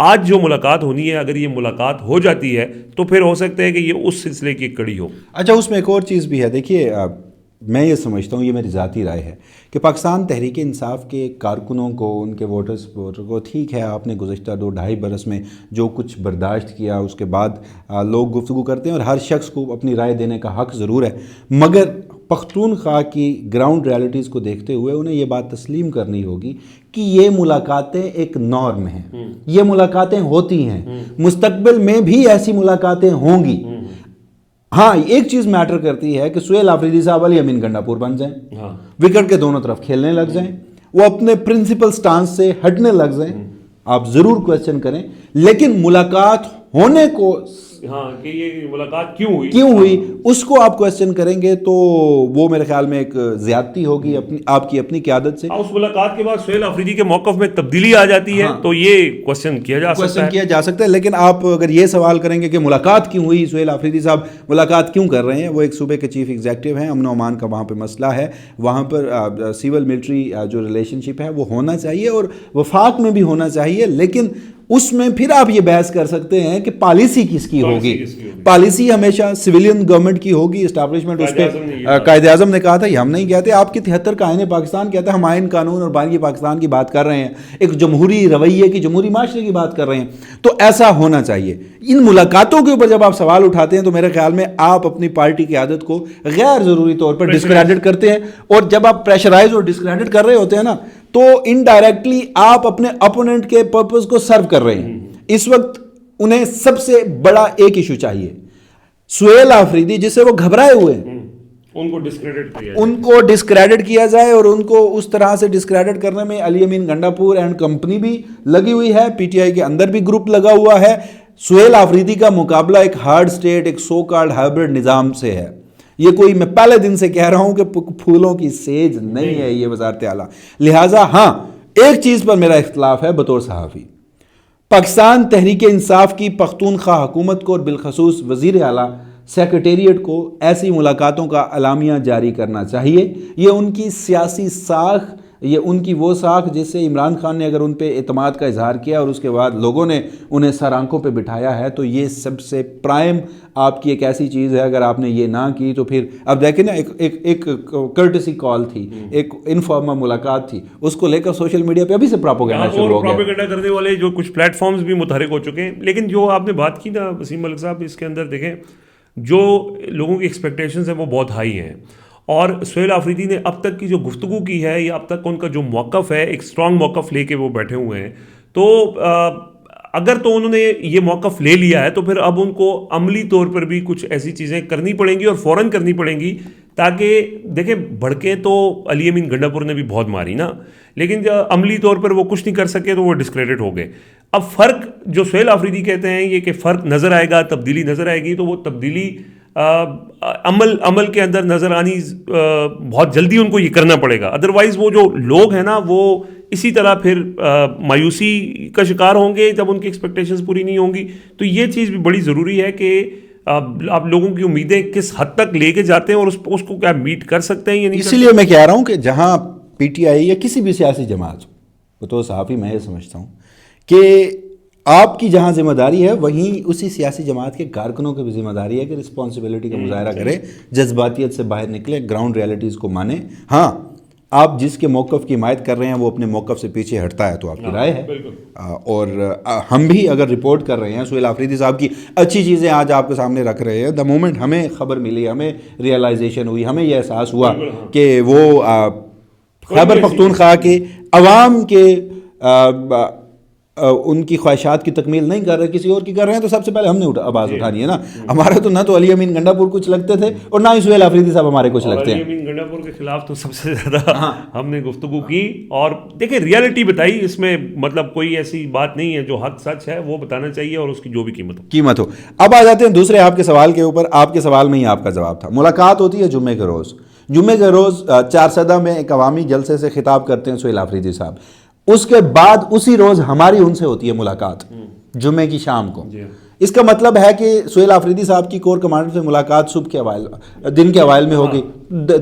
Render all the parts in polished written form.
آج جو ملاقات ہونی ہے، اگر یہ ملاقات ہو جاتی ہے تو پھر ہو سکتا ہے کہ یہ اس سلسلے کی ایک کڑی ہو. اچھا، اس میں ایک اور چیز بھی ہے. دیکھیے، میں یہ سمجھتا ہوں، یہ میری ذاتی رائے ہے کہ پاکستان تحریک انصاف کے کارکنوں کو، ان کے ووٹرز کو، ٹھیک ہے آپ نے گزشتہ 2-2.5 برس میں جو کچھ برداشت کیا، اس کے بعد لوگ گفتگو کرتے ہیں اور ہر شخص کو اپنی رائے دینے کا حق ضرور ہے، مگر پختونخوا کی گراؤنڈ ریالٹیز کو دیکھتے ہوئے انہیں یہ بات تسلیم کرنی ہوگی کہ یہ ملاقاتیں ایک نارم ہیں، یہ ملاقاتیں ہوتی ہیں، مستقبل میں بھی ایسی ملاقاتیں ہوں گی. ہاں، ایک چیز میٹر کرتی ہے کہ سہیل آفریدی صاحب علی امین گنڈاپور بن جائیں، وکٹ کے دونوں طرف کھیلنے لگ جائیں، وہ اپنے پرنسپل سٹانس سے ہٹنے لگ جائیں. آپ ضرور کویسچن کریں، لیکن ملاقات ہونے کو، ہاں کہ یہ ملاقات کیوں ہوئی اس کو آپ کویسچن کریں گے تو وہ میرے خیال میں ایک زیادتی ہوگی آپ کی اپنی قیادت سے. اس ملاقات کے بعد سہیل آفریدی کے موقف میں تبدیلی آ جاتی ہے تو یہ کویسچن کیا جا سکتا ہے. لیکن آپ اگر یہ سوال کریں گے کہ ملاقات کیوں ہوئی، سہیل آفریدی صاحب ملاقات کیوں کر رہے ہیں، وہ ایک صوبے کے چیف ایگزیکٹو ہیں، امن و امان کا وہاں پہ مسئلہ ہے، وہاں پر سول ملٹری جو ریلیشن شپ ہے وہ ہونا چاہیے اور وفاق میں بھی ہونا چاہیے، لیکن اس میں پھر آپ یہ بحث کر سکتے ہیں کہ پالیسی کس کی ہوگی. پالیسی ہمیشہ سویلین گورنمنٹ کی ہوگی، اسٹیبلشمنٹ اس پہ قائد اعظم نے کہا تھا، یہ ہم نہیں کہتے، آپ کی 73 کا آئین پاکستان کہتا ہے، ہم آئین قانون اور بانگی پاکستان کی بات کر رہے ہیں، ایک جمہوری رویے کی، جمہوری معاشرے کی بات کر رہے ہیں، تو ایسا ہونا چاہیے. ان ملاقاتوں کے اوپر جب آپ سوال اٹھاتے ہیں تو میرے خیال میں آپ اپنی پارٹی کی عادت کو غیر ضروری طور پر ڈسکریڈٹ کرتے ہیں، اور جب آپ پریشرائز اور ڈسکریڈٹ کر رہے ہوتے ہیں نا تو انڈائریکٹلی آپ اپنے اپوننٹ کے پرپز کو سرو کر رہے ہیں. اس وقت انہیں سب سے بڑا ایک ایشو چاہیے، سہیل آفریدی جس سے وہ گھبرائے ہوئے ہیں، ان کو ڈسکریڈٹ کیا جائے، اور ان کو اس طرح سے ڈسکریڈٹ کرنے میں علی امین گنڈاپور اینڈ کمپنی بھی لگی ہوئی ہے، پی ٹی آئی کے اندر بھی گروپ لگا ہوا ہے. سہیل آفریدی کا مقابلہ ایک ہارڈ سٹیٹ، ایک سو کالڈ ہائبرڈ نظام سے ہے. یہ کوئی، میں پہلے دن سے کہہ رہا ہوں کہ پھولوں کی سیج نہیں ہے یہ وزارت اعلیٰ. لہٰذا ہاں، ایک چیز پر میرا اختلاف ہے بطور صحافی، پاکستان تحریک انصاف کی پختونخوا حکومت کو اور بالخصوص وزیر اعلیٰ سیکریٹریٹ کو ایسی ملاقاتوں کا اعلامیہ جاری کرنا چاہیے. یہ ان کی سیاسی ساکھ، یہ ان کی وہ ساکھ جس سے عمران خان نے اگر ان پہ اعتماد کا اظہار کیا اور اس کے بعد لوگوں نے انہیں سر آنکھوں پہ بٹھایا ہے، تو یہ سب سے پرائم آپ کی ایک ایسی چیز ہے. اگر آپ نے یہ نہ کی تو پھر اب دیکھیں نا، ایک کرٹسی کال تھی، ایک انفارمل ملاقات تھی، اس کو لے کر سوشل میڈیا پہ ابھی سے پراپیگنڈا شروع ہو گیا. پراپیگنڈا کرنے والے جو کچھ پلیٹ فارمز بھی متحرک ہو چکے ہیں. لیکن جو آپ نے بات کی نا وسیم ملک صاحب، اس کے اندر دیکھیں جو لوگوں کی ایکسپیکٹیشنز ہیں وہ بہت ہائی ہیں، اور سہیل آفریدی نے اب تک کی جو گفتگو کی ہے یا اب تک ان کا جو موقف ہے، ایک اسٹرانگ موقف لے کے وہ بیٹھے ہوئے ہیں. تو اگر تو انہوں نے یہ موقف لے لیا ہے تو پھر اب ان کو عملی طور پر بھی کچھ ایسی چیزیں کرنی پڑیں گی اور فوراً کرنی پڑیں گی، تاکہ دیکھیں بھڑکیں تو علی امین گنڈاپور نے بھی بہت ماری نا، لیکن جب عملی طور پر وہ کچھ نہیں کر سکے تو وہ ڈسکریڈٹ ہو گئے. اب فرق جو سہیل آفریدی کہتے ہیں یہ کہ فرق نظر آئے گا، تبدیلی نظر آئے گی، تو وہ تبدیلی عمل کے اندر نظر آنی بہت جلدی ان کو یہ کرنا پڑے گا. ادروائز وہ جو لوگ ہیں نا وہ اسی طرح پھر مایوسی کا شکار ہوں گے جب ان کی ایکسپیکٹیشنز پوری نہیں ہوں گی. تو یہ چیز بھی بڑی ضروری ہے کہ آپ لوگوں کی امیدیں کس حد تک لے کے جاتے ہیں اور اس کو کیا میٹ کر سکتے ہیں یا نہیں. اسی لیے میں کہہ رہا ہوں کہ جہاں پی ٹی آئی یا کسی بھی سیاسی جماعت ہو، تو صحافی میں یہ سمجھتا ہوں کہ آپ کی جہاں ذمہ داری ہے وہیں اسی سیاسی جماعت کے کارکنوں کی بھی ذمہ داری ہے کہ رسپانسبلٹی کا مظاہرہ کرے، جذباتیت سے باہر نکلے، گراؤنڈ ریالٹیز کو مانے. ہاں، آپ جس کے موقف کی حمایت کر رہے ہیں وہ اپنے موقف سے پیچھے ہٹتا ہے تو آپ کی رائے ہے، اور ہم بھی اگر رپورٹ کر رہے ہیں سہیل آفریدی صاحب کی اچھی چیزیں آج آپ کے سامنے رکھ رہے ہیں، دا مومنٹ ہمیں خبر ملی، ہمیں ریئلائزیشن ہوئی، ہمیں یہ احساس ہوا کہ وہ خیبر پختونخوا کے عوام کے ان کی خواہشات کی تکمیل نہیں کر رہے، کسی اور کی کر رہے ہیں، تو سب سے پہلے ہم نے آواز اٹھانی ہے نا. ہمارا تو نہ تو علی امین گنڈاپور کچھ لگتے تھے اور نہ ہی سہیل آفریدی صاحب ہمارے کچھ لگتے ہیں. علی امین گنڈاپور کے خلاف تو سب سے زیادہ ہم نے گفتگو کی اور دیکھیں ریالٹی بتائی، اس میں مطلب کوئی ایسی بات نہیں ہے، جو حق سچ ہے وہ بتانا چاہیے اور اس کی جو بھی قیمت ہو. اب آ جاتے ہیں دوسرے آپ کے سوال کے اوپر. آپ کے سوال میں ہی آپ کا جواب تھا. ملاقات ہوتی ہے جمعے کے روز، جمعے کے روز چارسدہ میں ایک عوامی جلسے سے خطاب کرتے ہیں سہیل آفریدی صاحب. اس کے بعد اسی روز ہماری ان سے ہوتی ہے ملاقات جمعے کی شام کو. اس کا مطلب ہے کہ سہیل آفریدی صاحب کی کور کمانڈر سے ملاقات صبح کے اوائل، دن کے اوائل میں ہوگی،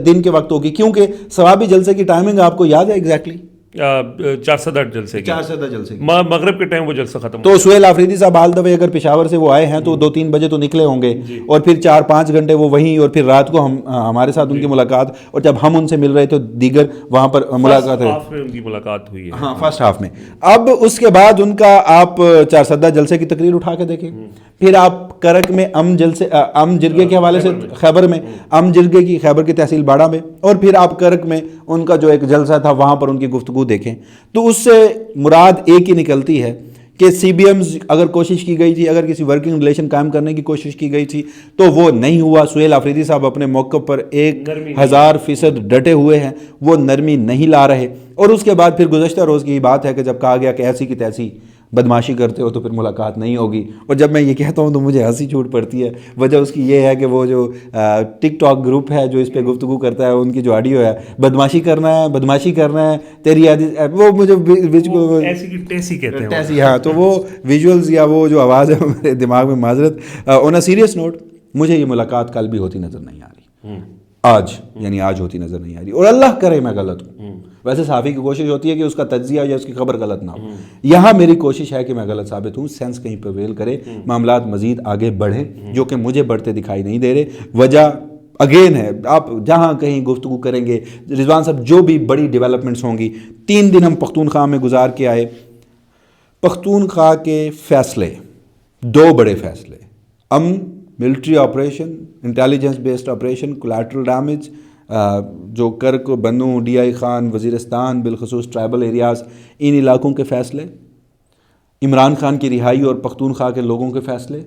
دن کے وقت ہوگی، کیونکہ ثوابی جلسے کی ٹائمنگ آپ کو یاد ہے ایگزیکٹلی 408 جلسے کی 410 جلسے کی مغرب کے ٹائم وہ جلسہ ختم تو سہیل آفریدی صاحب آل دا وے اگر پشاور سے وہ آئے ہیں تو 2-3 بجے تو نکلے ہوں گے اور پھر 4-5 گھنٹے وہ وہیں اور پھر رات کو ہمارے ساتھ ان کی ملاقات اور جب ہم ان سے مل رہے تو دیگر وہاں پر ملاقات ہے ان کی ملاقات ہوئی ہے ہاں فرسٹ ہاف میں. اب اس کے بعد ان کا آپ 410 جلسے کی تقریر اٹھا کے دیکھیں, پھر آپ کرک میں ام جرگے کے حوالے سے خیبر میں ام جرگے کی خیبر کی تحصیل باڑہ میں اور پھر آپ کرک میں ان کا جو ایک جلسہ تھا وہاں پر ان کی گفتگو دیکھیں تو اس سے مراد ایک ہی نکلتی ہے کہ سی بی ایمز اگر کوشش کی گئی تھی, اگر کسی ورکنگ ریلیشن قائم کرنے کی کوشش کی گئی تھی تو وہ نہیں ہوا. سہیل آفریدی صاحب اپنے موقع پر 1000% ڈٹے ہوئے ہیں, وہ نرمی نہیں لا رہے. اور اس کے بعد پھر گزشتہ روز کی بات ہے کہ جب کہا گیا کہ ایسی کی تیسی بدماشی کرتے ہو تو پھر ملاقات نہیں ہوگی. اور جب میں یہ کہتا ہوں تو مجھے ہنسی چھوٹ پڑتی ہے. وجہ اس کی یہ ہے کہ وہ جو ٹک ٹاک گروپ ہے جو اس پہ گفتگو کرتا ہے, ان کی جو آڈیو ہے بدماشی کرنا ہے تیری وہ مجھے ایسی کی ٹیسی کہتے ہیں ٹیسی, ہاں تو وہ ویژولز یا وہ جو آواز ہے میرے دماغ میں معذرت. آن اے سیریس نوٹ مجھے یہ ملاقات کل بھی ہوتی نظر نہیں آ رہی, آج ہوتی نظر نہیں آ رہی. اور اللہ کرے میں غلط ہوں. ویسے صحافی کی کوشش ہوتی ہے کہ اس کا تجزیہ یا اس کی خبر غلط نہ ہو. یہاں میری کوشش ہے کہ میں غلط ثابت ہوں, سینس کہیں پریویل کرے, معاملات مزید آگے بڑھیں جو کہ مجھے بڑھتے دکھائی نہیں دے رہے. وجہ اگین ہے, آپ جہاں کہیں گفتگو کریں گے رضوان صاحب جو بھی بڑی ڈیولپمنٹس ہوں گی, 3 دن ہم پختونخوا میں گزار کے آئے. پختونخوا کے فیصلے 2 بڑے فیصلے, military operation, intelligence based operation, collateral damage, جو کرک, بنو, ڈی آئی خان, وزیرستان, بالخصوص ٹرائبل ایریاز, ان علاقوں کے فیصلے, عمران خان کی رہائی اور پختونخوا کے لوگوں کے فیصلے.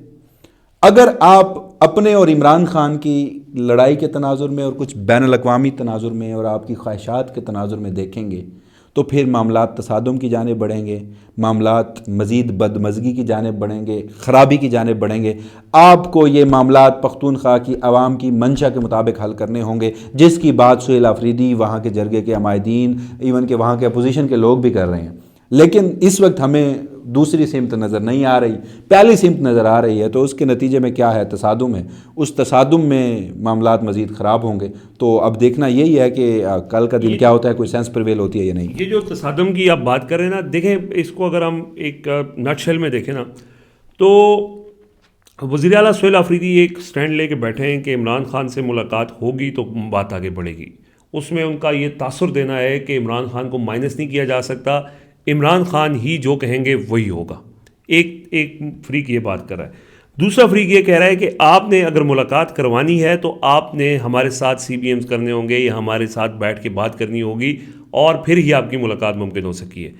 اگر آپ اپنے اور عمران خان کی لڑائی کے تناظر میں اور کچھ بین الاقوامی تناظر میں اور آپ کی خواہشات کے تناظر میں دیکھیں گے تو پھر معاملات تصادم کی جانب بڑھیں گے, معاملات مزید بدمزگی کی جانب بڑھیں گے, خرابی کی جانب بڑھیں گے. آپ کو یہ معاملات پختونخوا کی عوام کی منشا کے مطابق حل کرنے ہوں گے, جس کی بات سہیل آفریدی, وہاں کے جرگے کے عمائدین, ایون کہ وہاں کے اپوزیشن کے لوگ بھی کر رہے ہیں. لیکن اس وقت ہمیں دوسری سمت نظر نہیں آ رہی, پہلی سمت نظر آ رہی ہے. تو اس کے نتیجے میں کیا ہے, تصادم ہے. اس تصادم میں معاملات مزید خراب ہوں گے. تو اب دیکھنا یہی ہے کہ کل کا دن کیا ہوتا ہے, کوئی سینس پریویل ہوتی ہے یا نہیں. یہ جو تصادم کی آپ بات کر رہے ہیں نا, دیکھیں اس کو اگر ہم ایک نٹ شیل میں دیکھیں نا تو وزیر اعلیٰ سہیل آفریدی ایک سٹینڈ لے کے بیٹھے ہیں کہ عمران خان سے ملاقات ہوگی تو بات آگے بڑھے گی. اس میں ان کا یہ تاثر دینا ہے کہ عمران خان کو مائنس نہیں کیا جا سکتا, عمران خان ہی جو کہیں گے وہی ہوگا. ایک فریق یہ بات کر رہا ہے. دوسرا فریق یہ کہہ رہا ہے کہ آپ نے اگر ملاقات کروانی ہے تو آپ نے ہمارے ساتھ سی بی ایمز کرنے ہوں گے یا ہمارے ساتھ بیٹھ کے بات کرنی ہوگی اور پھر ہی آپ کی ملاقات ممکن ہو سکی ہے.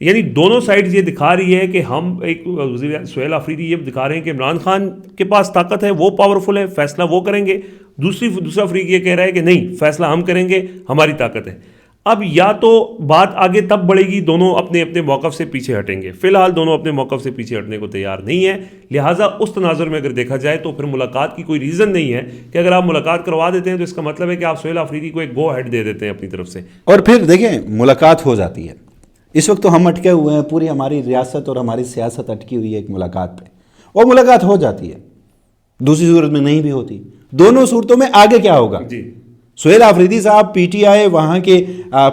یعنی دونوں سائڈز یہ دکھا رہی ہے کہ ہم ایک وزیر سہیل آفریدی یہ دکھا رہے ہیں کہ عمران خان کے پاس طاقت ہے, وہ پاورفل ہے, فیصلہ وہ کریں گے. دوسرا فریق یہ کہہ رہا ہے کہ نہیں, فیصلہ ہم کریں گے, ہماری طاقت ہے. اب یا تو بات آگے تب بڑھے گی, دونوں اپنے اپنے موقف سے پیچھے ہٹیں گے. فی الحال دونوں اپنے موقف سے پیچھے ہٹنے کو تیار نہیں ہے. لہٰذا اس تناظر میں اگر دیکھا جائے تو پھر ملاقات کی کوئی ریزن نہیں ہے کہ اگر آپ ملاقات کروا دیتے ہیں تو اس کا مطلب ہے کہ آپ سہیل آفریدی کو ایک گو ہیڈ دے دیتے ہیں اپنی طرف سے. اور پھر دیکھیں ملاقات ہو جاتی ہے. اس وقت تو ہم اٹکے ہوئے ہیں, پوری ہماری ریاست اور ہماری سیاست اٹکی ہوئی ہے ایک ملاقات پہ. وہ ملاقات ہو جاتی ہے, دوسری صورت میں نہیں بھی ہوتی. دونوں صورتوں میں آگے کیا ہوگا؟ سہیل آفریدی صاحب, پی ٹی آئی, وہاں کے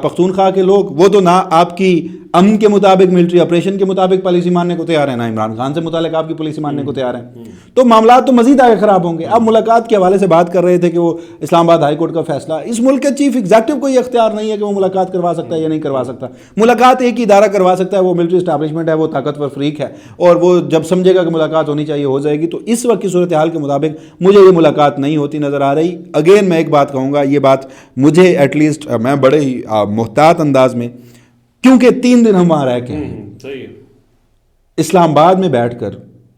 پختونخوا کے لوگ, وہ تو نہ آپ کی امن کے مطابق, ملٹری آپریشن کے مطابق پالیسی ماننے کو تیار ہیں, نہ عمران خان سے متعلق آپ کی پالیسی ماننے کو تیار ہیں. تو معاملات تو مزید آگے خراب ہوں گے. آپ ملاقات کے حوالے سے بات کر رہے تھے کہ وہ اسلام آباد ہائی کورٹ کا فیصلہ, اس ملک کے چیف ایگزیکٹو کو یہ اختیار نہیں ہے کہ وہ ملاقات کروا سکتا ہے یا نہیں کروا سکتا. ملاقات ایک ہی ادارہ کروا سکتا ہے, وہ ملٹری اسٹیبلشمنٹ ہے, وہ طاقتور فریق ہے, اور وہ جب سمجھے گا کہ ملاقات ہونی چاہیے ہو جائے گی. تو اس وقت کی صورتحال کے مطابق مجھے یہ ملاقات نہیں ہوتی نظر آ رہی. اگین میں ایک بات کہوں گا, یہ بات مجھے ایٹ لیسٹ, میں بڑے ہی محتاط انداز میں, کیونکہ 3 دن ہم وہاں رہ کے ہیں, اسلام آباد میں بیٹھ کر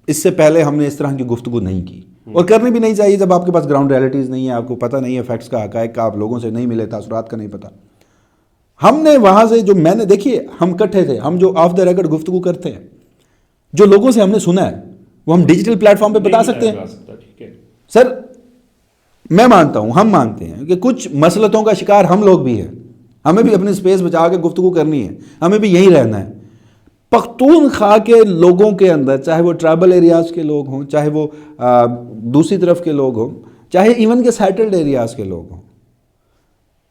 اس سے پہلے ہم نے اس طرح کی گفتگو نہیں کی, اور کرنی بھی نہیں چاہیے جب آپ کے پاس گراؤنڈ ریئلٹیز نہیں ہے, آپ کو پتہ نہیں ہے فیکٹس کا, حقائق کا, آپ لوگوں سے نہیں ملے, تاثرات کا نہیں پتہ. ہم نے وہاں سے جو, میں نے, دیکھیے ہم کٹھے تھے, ہم جو آف دا ریکارڈ گفتگو کرتے ہیں, جو لوگوں سے ہم نے سنا ہے وہ ہم ڈیجیٹل پلیٹ فارم پہ بتا سکتے ہیں. سر میں مانتا ہوں, ہم مانتے ہیں کہ کچھ مسلطوں کا شکار ہم لوگ بھی ہیں, ہمیں بھی اپنی سپیس بچا کے گفتگو کرنی ہے, ہمیں بھی یہی رہنا ہے. پختونخوا کے لوگوں کے اندر, چاہے وہ ٹرائبل ایریاز کے لوگ ہوں, چاہے وہ دوسری طرف کے لوگ ہوں, چاہے ایون کے سیٹلڈ ایریاز کے لوگ ہوں,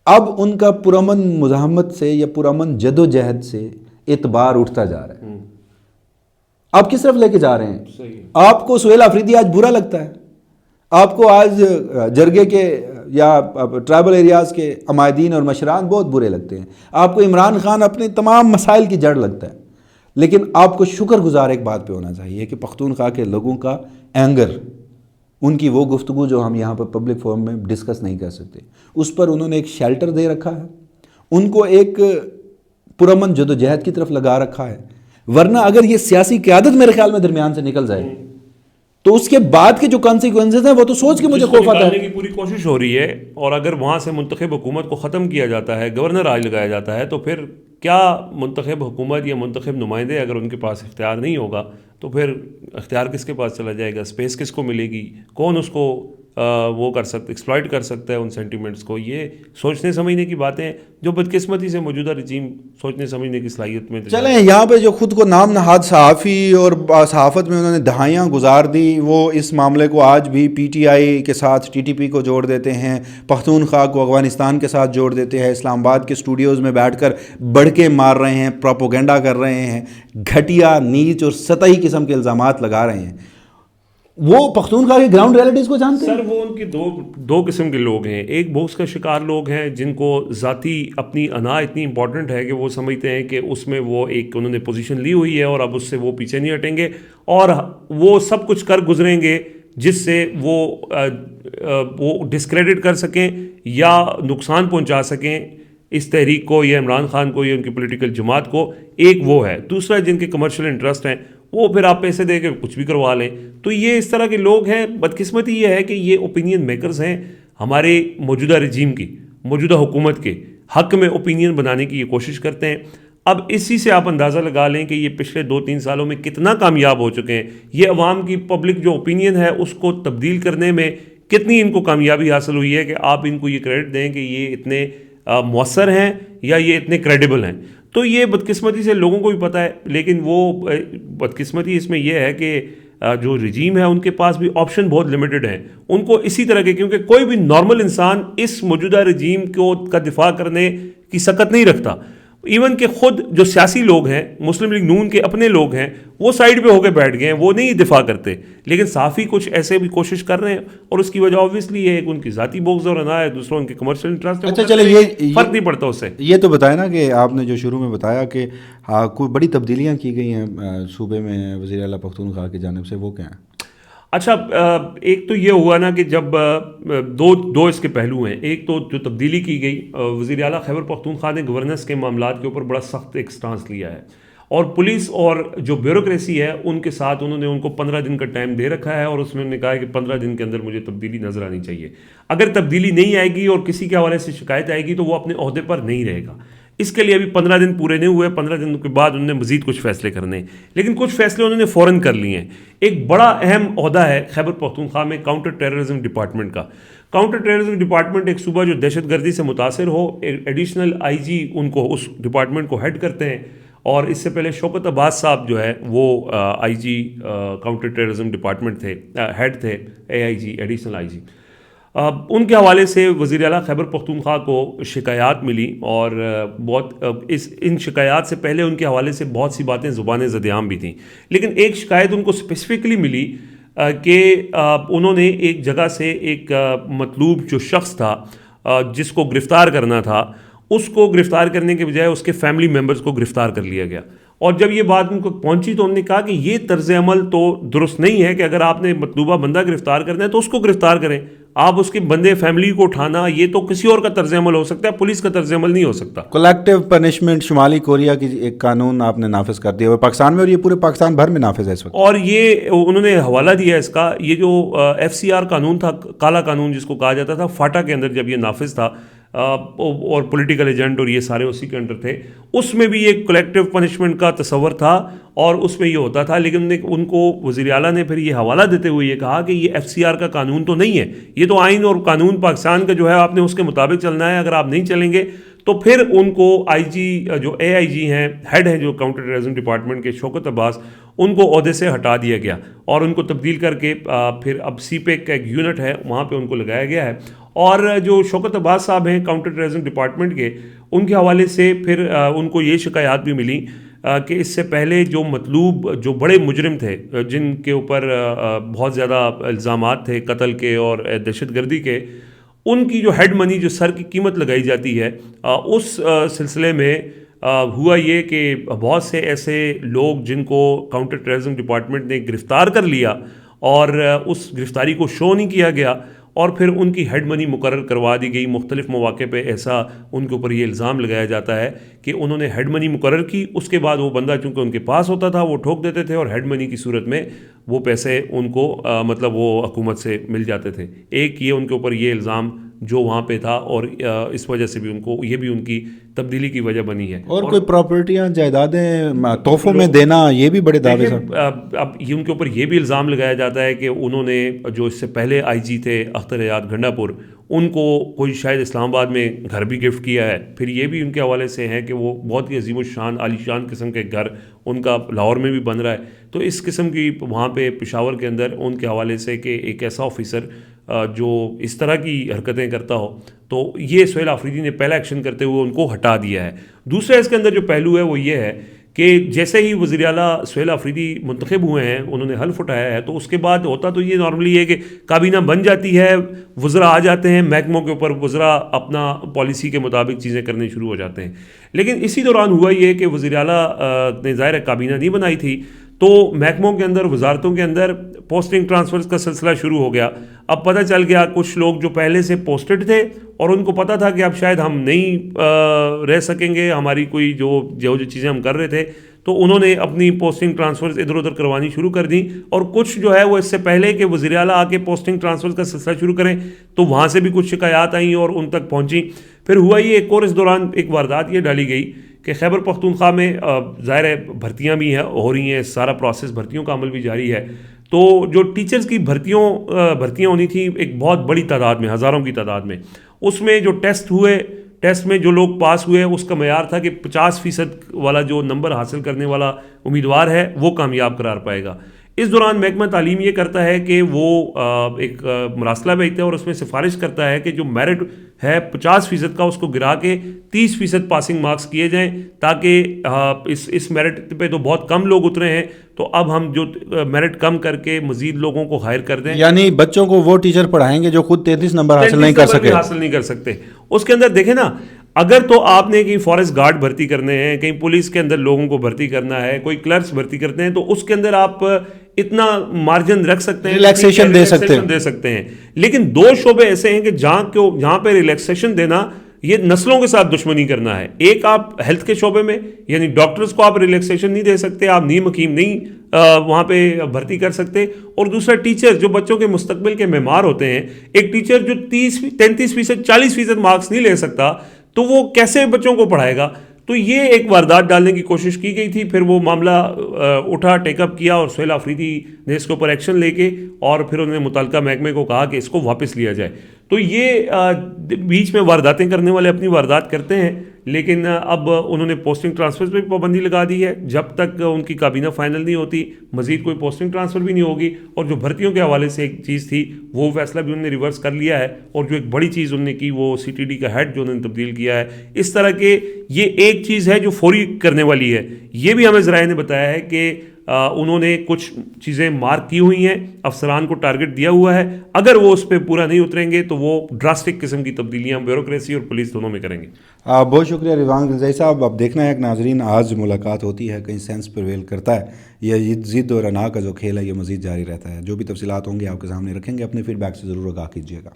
اب ان کا پرامن مزاحمت سے یا پرامن جد و جہد سے اعتبار اٹھتا جا رہا ہے. آپ کس طرف لے کے جا رہے ہیں؟ آپ کو سہیل آفریدی آج برا لگتا ہے؟ آپ کو آج جرگے کے یا ٹرائبل ایریاز کے عمائدین اور مشران بہت برے لگتے ہیں؟ آپ کو عمران خان اپنے تمام مسائل کی جڑ لگتا ہے؟ لیکن آپ کو شکر گزار ایک بات پہ ہونا چاہیے کہ پختونخوا کے لوگوں کا اینگر، ان کی وہ گفتگو جو ہم یہاں پر پبلک فورم میں ڈسکس نہیں کر سکتے، اس پر انہوں نے ایک شیلٹر دے رکھا ہے، ان کو ایک پرامن جد و جہد کی طرف لگا رکھا ہے. ورنہ اگر یہ سیاسی قیادت میرے خیال میں درمیان سے نکل جائے تو اس کے بعد کے جو کانسیکوینسز ہیں وہ تو سوچ کے مجھے خوف آتا ہے. کی پوری کوشش ہو رہی ہے، اور اگر وہاں سے منتخب حکومت کو ختم کیا جاتا ہے، گورنر راج لگایا جاتا ہے، تو پھر کیا منتخب حکومت یا منتخب نمائندے اگر ان کے پاس اختیار نہیں ہوگا تو پھر اختیار کس کے پاس چلا جائے گا؟ اسپیس کس کو ملے گی؟ کون اس کو وہ کر سکتا، ایکسپلائٹ کر سکتا ہے ان سینٹیمنٹس کو؟ یہ سوچنے سمجھنے کی باتیں جو بدقسمتی سے موجودہ رجیم سوچنے سمجھنے کی صلاحیت میں. چلیں یہاں پہ جو خود کو نام نہاد صحافی اور صحافت میں انہوں نے دہائیاں گزار دی، وہ اس معاملے کو آج بھی پی ٹی آئی کے ساتھ ٹی ٹی پی کو جوڑ دیتے ہیں، پختونخوا کو افغانستان کے ساتھ جوڑ دیتے ہیں، اسلام آباد کے اسٹوڈیوز میں بیٹھ کر بڑکے مار رہے ہیں، پروپوگنڈا کر رہے ہیں، گھٹیا نیچ اور سطحی قسم کے الزامات لگا رہے ہیں. وہ پختونخوا کے گراؤنڈ ریئلٹیز کو جانتے ہیں؟ سر وہ ان کی دو قسم کے لوگ ہیں. ایک بغض کا شکار لوگ ہیں جن کو ذاتی اپنی انا اتنی امپورٹنٹ ہے کہ وہ سمجھتے ہیں کہ اس میں وہ ایک انہوں نے پوزیشن لی ہوئی ہے اور اب اس سے وہ پیچھے نہیں ہٹیں گے، اور وہ سب کچھ کر گزریں گے جس سے وہ ڈسکریڈٹ کر سکیں یا نقصان پہنچا سکیں اس تحریک کو یا عمران خان کو یا ان کی پولیٹیکل جماعت کو. ایک وہ ہے. دوسرا جن کے کمرشل انٹرسٹ ہیں، وہ پھر آپ پیسے دے کے کچھ بھی کروا لیں. تو یہ اس طرح کے لوگ ہیں. بدقسمتی یہ ہے کہ یہ اوپینین میکرز ہیں ہمارے موجودہ رجیم کی، موجودہ حکومت کے حق میں اوپینین بنانے کی یہ کوشش کرتے ہیں. اب اسی سے آپ اندازہ لگا لیں کہ یہ پچھلے 2-3 سالوں میں کتنا کامیاب ہو چکے ہیں. یہ عوام کی پبلک جو اوپینین ہے اس کو تبدیل کرنے میں کتنی ان کو کامیابی حاصل ہوئی ہے کہ آپ ان کو یہ کریڈٹ دیں کہ یہ اتنے مؤثر ہیں یا یہ اتنے کریڈیبل ہیں. تو یہ بدقسمتی سے لوگوں کو بھی پتہ ہے، لیکن وہ بدقسمتی اس میں یہ ہے کہ جو رجیم ہے ان کے پاس بھی آپشن بہت لمیٹڈ ہیں. ان کو اسی طرح کے، کیونکہ کوئی بھی نارمل انسان اس موجودہ رجیم کا دفاع کرنے کی سکت نہیں رکھتا. ایون کہ خود جو سیاسی لوگ ہیں، مسلم لیگ نون کے اپنے لوگ ہیں، وہ سائیڈ پہ ہو کے بیٹھ گئے ہیں، وہ نہیں دفاع کرتے. لیکن صحافی کچھ ایسے بھی کوشش کر رہے ہیں، اور اس کی وجہ اوبویسلی یہ ہے کہ ان کی ذاتی بغض اور انا ہے، دوسروں ان کے کمرشل انٹرسٹ. اچھا چلے یہ فرق نہیں پڑتا اس سے. یہ تو بتائیں نا کہ آپ نے جو شروع میں بتایا کہ کوئی بڑی تبدیلیاں کی گئی ہیں صوبے میں وزیر اعلیٰ پختونخوا کی جانب سے، وہ کیا ہیں؟ اچھا، ایک تو یہ ہوا نا کہ جب دو اس کے پہلو ہیں. ایک تو جو تبدیلی کی گئی، وزیر اعلیٰ خیبر پختونخوا نے گورننس کے معاملات کے اوپر بڑا سخت ایک سٹانس لیا ہے، اور پولیس اور جو بیوروکریسی ہے ان کے ساتھ انہوں نے ان کو 15 دن کا ٹائم دے رکھا ہے، اور اس میں انہوں نے کہا ہے کہ 15 دن کے اندر مجھے تبدیلی نظر آنی چاہیے. اگر تبدیلی نہیں آئے گی اور کسی کے حوالے سے شکایت آئے گی تو وہ اپنے عہدے پر نہیں رہے گا. اس کے لیے ابھی 15 دن پورے نہیں ہوئے. 15 دن کے بعد انہوں نے مزید کچھ فیصلے کرنے ہیں، لیکن کچھ فیصلے انہوں نے فوراً کر لیے ہیں. ایک بڑا اہم عہدہ ہے خیبر پختونخوا میں کاؤنٹر ٹیررزم ڈپارٹمنٹ کا. کاؤنٹر ٹیررزم ڈپارٹمنٹ ایک صوبہ جو دہشت گردی سے متاثر ہو، ایڈیشنل آئی جی ان کو اس ڈپارٹمنٹ کو ہیڈ کرتے ہیں. اور اس سے پہلے شوکت عباس صاحب جو ہے وہ آئی جی کاؤنٹر ٹیررزم ڈپارٹمنٹ تھے، ہیڈ تھے، اے آئی جی، ایڈیشنل آئی جی. ان کے حوالے سے وزیر اعلیٰ خیبر پختونخوا کو شکایات ملی، اور ان شکایات سے پہلے ان کے حوالے سے بہت سی باتیں زبان زدعام بھی تھیں. لیکن ایک شکایت ان کو اسپیسیفکلی ملی کہ انہوں نے ایک جگہ سے ایک مطلوب جو شخص تھا جس کو گرفتار کرنا تھا، اس کو گرفتار کرنے کے بجائے اس کے فیملی ممبرز کو گرفتار کر لیا گیا. اور جب یہ بات ان کو پہنچی تو انہوں نے کہا کہ یہ طرز عمل تو درست نہیں ہے کہ اگر آپ نے مطلوبہ بندہ گرفتار کرنا ہے تو اس کو گرفتار کریں. آپ اس کے بندے فیملی کو اٹھانا، یہ تو کسی اور کا طرز عمل ہو سکتا ہے، پولیس کا طرز عمل نہیں ہو سکتا. کولیکٹیو پنشمنٹ شمالی کوریا کی ایک قانون آپ نے نافذ کر دیا پاکستان میں، اور یہ پورے پاکستان بھر میں نافذ ہے اس وقت. اور یہ انہوں نے حوالہ دیا اس کا، یہ جو ایف سی آر قانون تھا، کالا قانون جس کو کہا جاتا تھا، فاٹا کے اندر جب یہ نافذ تھا، اور پولیٹیکل ایجنٹ اور یہ سارے اسی کے انڈر تھے، اس میں بھی ایک کولیکٹیو پنشمنٹ کا تصور تھا اور اس میں یہ ہوتا تھا. لیکن ان کو وزیر اعلیٰ نے پھر یہ حوالہ دیتے ہوئے یہ کہا کہ یہ ایف سی آر کا قانون تو نہیں ہے، یہ تو آئین اور قانون پاکستان کا جو ہے آپ نے اس کے مطابق چلنا ہے. اگر آپ نہیں چلیں گے تو پھر ان کو آئی جی، جو اے آئی جی ہیں، ہیڈ ہیں جو کاؤنٹر ٹیررزم ڈپارٹمنٹ کے، شوکت عباس، ان کو عہدے سے ہٹا دیا گیا اور ان کو تبدیل کر کے پھر اب سی پیک کا ایک یونٹ ہے وہاں پہ ان کو لگایا گیا ہے. اور جو شوکت عباس صاحب ہیں کاؤنٹر ٹیررزم ڈپارٹمنٹ کے، ان کے حوالے سے پھر ان کو یہ شکایات بھی ملی کہ اس سے پہلے جو مطلوب جو بڑے مجرم تھے جن کے اوپر بہت زیادہ الزامات تھے قتل کے اور دہشت گردی کے، ان کی جو ہیڈ منی جو سر کی قیمت لگائی جاتی ہے، اس سلسلے میں ہوا یہ کہ بہت سے ایسے لوگ جن کو کاؤنٹر ٹیررزم ڈپارٹمنٹ نے گرفتار کر لیا اور اس گرفتاری کو شو نہیں کیا گیا، اور پھر ان کی ہیڈ منی مقرر کروا دی گئی۔ مختلف مواقع پہ ایسا ان کے اوپر یہ الزام لگایا جاتا ہے کہ انہوں نے ہیڈ منی مقرر کی، اس کے بعد وہ بندہ چونکہ ان کے پاس ہوتا تھا وہ ٹھوک دیتے تھے، اور ہیڈ منی کی صورت میں وہ پیسے ان کو مطلب وہ حکومت سے مل جاتے تھے۔ ایک یہ ان کے اوپر یہ الزام جو وہاں پہ تھا، اور اس وجہ سے بھی ان کو یہ بھی ان کی تبدیلی کی وجہ بنی ہے۔ اور کوئی پراپرٹیاں جائیدادیں تحفوں میں دینا، یہ بھی بڑے دعوے ہیں۔ اب یہ ان کے اوپر یہ بھی الزام لگایا جاتا ہے کہ انہوں نے جو اس سے پہلے آئی جی تھے اختر حیات گھنڈا پور، ان کو کوئی شاید اسلام آباد میں گھر بھی گفٹ کیا ہے۔ پھر یہ بھی ان کے حوالے سے ہے کہ وہ بہت ہی عظیم الشان عالی شان قسم کے گھر ان کا لاہور میں بھی بن رہا ہے۔ تو اس قسم کی وہاں پہ پشاور کے اندر ان کے حوالے سے کہ ایک ایسا آفیسر جو اس طرح کی حرکتیں کرتا ہو، تو یہ سہیل آفریدی نے پہلا ایکشن کرتے ہوئے ان کو ہٹا دیا ہے۔ دوسرا اس کے اندر جو پہلو ہے وہ یہ ہے کہ جیسے ہی وزیر اعلیٰ سہیل آفریدی منتخب ہوئے ہیں، انہوں نے حلف اٹھایا ہے، تو اس کے بعد ہوتا تو یہ نارملی ہے کہ کابینہ بن جاتی ہے، وزراء آ جاتے ہیں، محکموں کے اوپر وزراء اپنا پالیسی کے مطابق چیزیں کرنے شروع ہو جاتے ہیں۔ لیکن اسی دوران ہوا یہ کہ وزیر اعلیٰ نے ظاہر کابینہ نہیں بنائی تھی، تو محکموں کے اندر وزارتوں کے اندر پوسٹنگ ٹرانسفرز کا سلسلہ شروع ہو گیا۔ اب پتہ چل گیا کچھ لوگ جو پہلے سے پوسٹڈ تھے اور ان کو پتہ تھا کہ اب شاید ہم نہیں رہ سکیں گے، ہماری کوئی جو چیزیں ہم کر رہے تھے، تو انہوں نے اپنی پوسٹنگ ٹرانسفرز ادھر ادھر کروانی شروع کر دیں، اور کچھ جو ہے وہ اس سے پہلے کہ وزیر اعلیٰ آ کے پوسٹنگ ٹرانسفرز کا سلسلہ شروع کریں تو وہاں سے بھی کچھ شکایات آئیں اور ان تک پہنچیں۔ پھر ہوا یہ ایک اور اس دوران ایک واردات یہ ڈالی گئی کہ خیبر پختونخوا میں ظاہر ہے بھرتیاں بھی ہو رہی ہیں، سارا پروسیس بھرتیوں کا عمل بھی جاری ہے، تو جو ٹیچرز کی بھرتیاں ہونی تھیں ایک بہت بڑی تعداد میں، ہزاروں کی تعداد میں، اس میں جو ٹیسٹ میں جو لوگ پاس ہوئے اس کا معیار تھا کہ 50% والا جو نمبر حاصل کرنے والا امیدوار ہے وہ کامیاب قرار پائے گا۔ اس دوران محکمہ تعلیم یہ کرتا ہے کہ وہ ایک مراسلہ بھیجتا ہے اور اس میں سفارش کرتا ہے کہ جو میرٹ ہے 50% کا اس کو گرا کے 30% پاسنگ مارکس کیے جائیں، تاکہ اس میرٹ پہ تو بہت کم لوگ اترے ہیں، تو اب ہم جو میرٹ کم کر کے مزید لوگوں کو ہائر کر دیں، یعنی بچوں کو وہ ٹیچر پڑھائیں گے جو خود 33 نمبر حاصل نہیں کر سکتے۔ اس کے اندر دیکھیں نا، اگر تو آپ نے کہیں فارسٹ گارڈ بھرتی کرنے ہیں، کہیں پولیس کے اندر لوگوں کو بھرتی کرنا ہے، کوئی کلرکس بھرتی کرتے ہیں، تو اس کے اندر آپ اتنا مارجن رکھ سکتے ہیں، ریلیکسیشن دے سکتے ہیں۔ لیکن دو شعبے ایسے ہیں کہ جہاں پہ ریلیکسیشن دینا یہ نسلوں کے ساتھ دشمنی کرنا ہے۔ ایک آپ ہیلتھ کے شعبے میں، یعنی ڈاکٹرز کو آپ ریلیکسیشن نہیں دے سکتے، آپ نیم حکیم نہیں وہاں پہ بھرتی کر سکتے، اور دوسرا ٹیچر جو بچوں کے مستقبل کے معمار ہوتے ہیں، ایک ٹیچر جو 33%، 40% مارکس نہیں لے سکتا تو وہ کیسے بچوں کو پڑھائے گا؟ تو یہ ایک واردات ڈالنے کی کوشش کی گئی تھی، پھر وہ معاملہ اٹھا، ٹیک اپ کیا، اور سہیل آفریدی نے اس کے اوپر ایکشن لے کے اور پھر انہوں نے متعلقہ محکمے کو کہا کہ اس کو واپس لیا جائے۔ تو یہ بیچ میں وارداتیں کرنے والے اپنی واردات کرتے ہیں، لیکن اب انہوں نے پوسٹنگ ٹرانسفر پہ پابندی لگا دی ہے، جب تک ان کی کابینہ فائنل نہیں ہوتی مزید کوئی پوسٹنگ ٹرانسفر بھی نہیں ہوگی۔ اور جو بھرتیوں کے حوالے سے ایک چیز تھی وہ فیصلہ بھی انہوں نے ریورس کر لیا ہے، اور جو ایک بڑی چیز انہوں نے کی وہ سی ٹی ڈی کا ہیڈ جو انہوں نے تبدیل کیا ہے۔ اس طرح کے یہ ایک چیز ہے جو فوری کرنے والی ہے۔ یہ بھی ہمیں ذرائع نے بتایا ہے کہ انہوں نے کچھ چیزیں مارک کی ہوئی ہیں، افسران کو ٹارگٹ دیا ہوا ہے، اگر وہ اس پہ پورا نہیں اتریں گے تو وہ ڈراسٹک قسم کی تبدیلیاں بیوروکریسی اور پولیس دونوں میں کریں گے۔ بہت شکریہ رضوان غلزائی صاحب۔ اب دیکھنا ہے کہ ناظرین آج ملاقات ہوتی ہے، کہیں سینس پریویل کرتا ہے، یہ ضد اور انا کا جو کھیل ہے یہ مزید جاری رہتا ہے۔ جو بھی تفصیلات ہوں گے آپ کے سامنے رکھیں گے، اپنے فیڈ بیک سے ضرور آگاہ کیجیے گا۔